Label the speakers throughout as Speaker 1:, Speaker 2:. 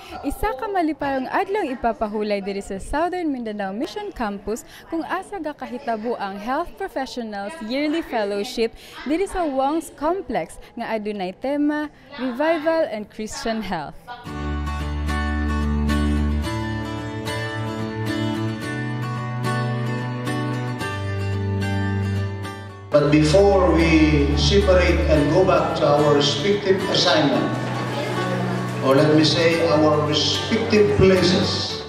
Speaker 1: Isa ka malipayong adlong ipapahulay diri sa Southern Mindanao Mission Campus kung asa gakahitabo ang Health Professionals Yearly Fellowship diri sa Wong's Complex nga adunay tema Revival and Christian Health.
Speaker 2: But before we separate and go back to our respective assignment, or let me say, our respective places.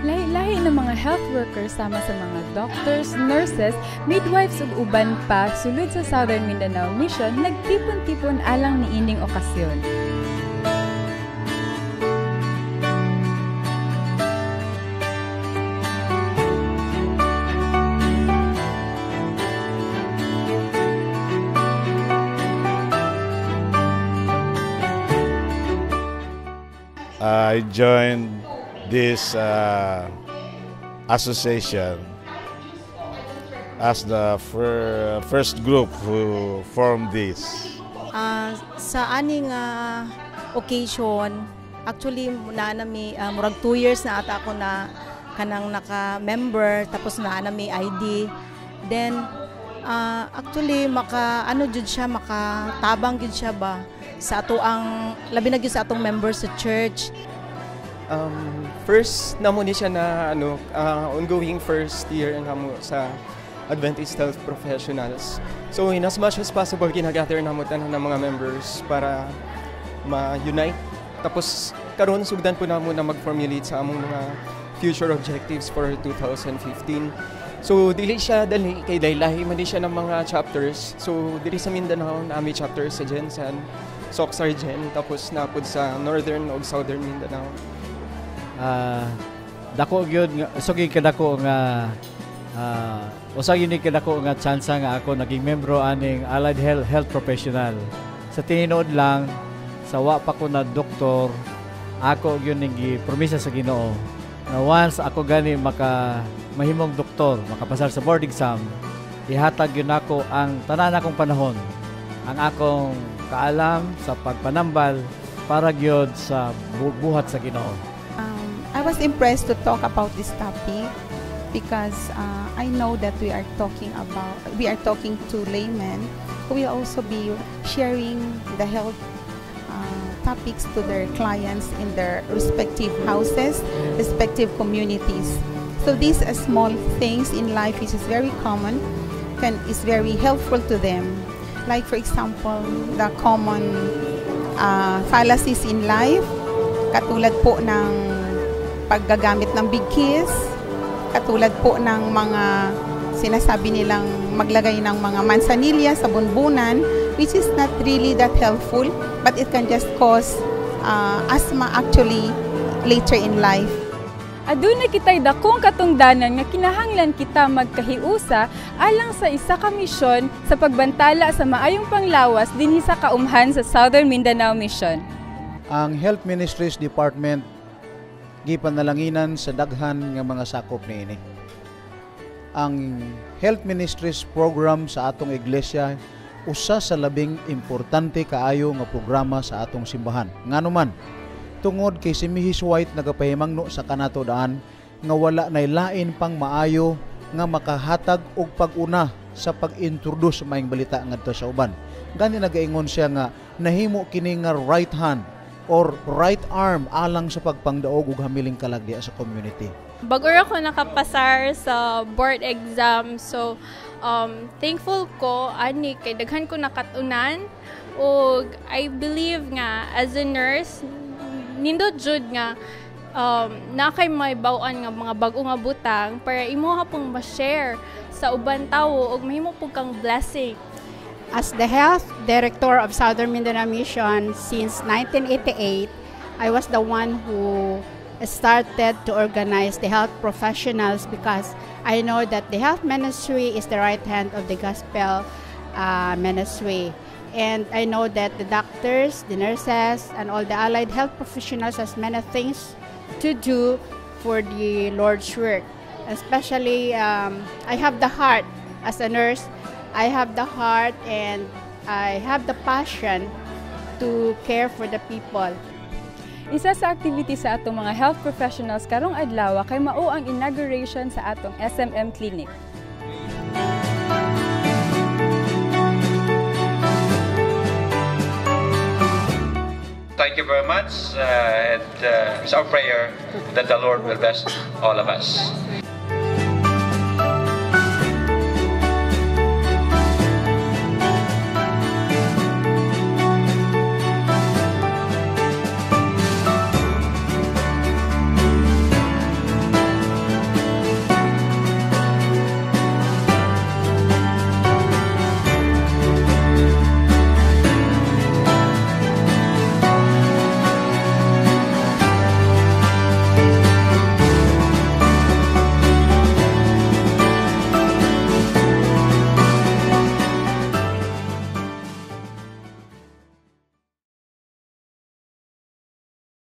Speaker 1: Lahi-lahi ng mga health workers sama sa mga doctors, nurses, midwives ug uban pa sulod sa Southern Mindanao Mission nagtipon-tipon alang niining okasyon.
Speaker 3: I joined this association as the first group who formed this.
Speaker 4: Sa aning occasion, actually naanami murag 2 years na ata ako na kanang naka-member tapos naanami ID. Then actually jud siya makatabang jud siya ba sa ato ang labi na gyud sa atong members sa church.
Speaker 5: First namo ni siya na ongoing first year namo sa Adventist Health Professionals. So in as much as possible ginagather namo tanan ng mga members para ma-unite. Tapos karon sugdan po namo na mag-formulate sa among mga future objectives for 2015. So dili siya dali kay daylahi man siya ng mga chapters. So dili sa Mindanao nami chapters sa Jensen, Soxargen, tapos napod sa Northern o Southern Mindanao.
Speaker 6: Dako gyud usog kadako nga usag yun kadako nga chance nga ako naging membro aning Allied Health Professional. Sa tinuod lang sa wa pa ko na doktor, ako gyud ning gipromisa sa Ginoo na once ako gani mahimong doktor, makapasar sa board exam, ihatag yun ako ang tanan akong panahon, ang akong kaalam sa pagpanambal para gyud sa buhat sa Ginoo.
Speaker 7: I was impressed to talk about this topic because I know that we are talking to laymen who will also be sharing the health topics to their clients in their respective houses, respective communities. So these small things in life which is very common is very helpful to them. Like for example, the common fallacies in life, katulad po ng paggagamit ng big kiss, katulad po ng mga sinasabi nilang maglagay ng mga mansanilya sa bunbunan, which is not really that helpful, but it can just cause asthma actually later in life.
Speaker 1: Aduna kitay dakong katungdanan nga kinahanglan kita magkahiusa alang sa isa ka misyon sa pagbantala sa maayong panglawas dinhi sa kaumhan sa Southern Mindanao Mission.
Speaker 2: Ang Health Ministries Department gipanalanginan sa daghan nga mga sakop niini. Ang Health Ministries program sa atong iglesia usa sa labing importante kaayo nga programa sa atong simbahan. Nganuman tungod kay si Mrs. White nagapahimangno sa kanato daan nga wala nay lain pang maayo nga makahatag og pag-una sa pag-introduce maayong balita ngadto sa uban. Gani nagaingon siya nga nahimo kini nga right hand or right arm alang sa pagpangdaog ug hamiling kalagdi sa community.
Speaker 8: Bago ako nakapasar sa board exam, so thankful ko ani kay daghan ko nakatunan ug I believe nga as a nurse nindot jud nga na kay may baw-an nga mga bag-o nga butang para imuha pong ma-share sa uban tawo ug mahimo pug kang blessing.
Speaker 9: As the health director of Southern Mindanao Mission since 1988, I was the one who started to organize the health professionals because I know that the health ministry is the right hand of the gospel ministry. And I know that the doctors, the nurses, and all the allied health professionals has many things to do for the Lord's work. Especially, I have the heart as a nurse. I have the heart and I have the passion to care for the people.
Speaker 1: Isa sa activity sa atong mga health professionals karong adlaw kay mao ang inauguration sa atong SMM clinic.
Speaker 10: Thank you very much, and it's our prayer that the Lord will bless all of us.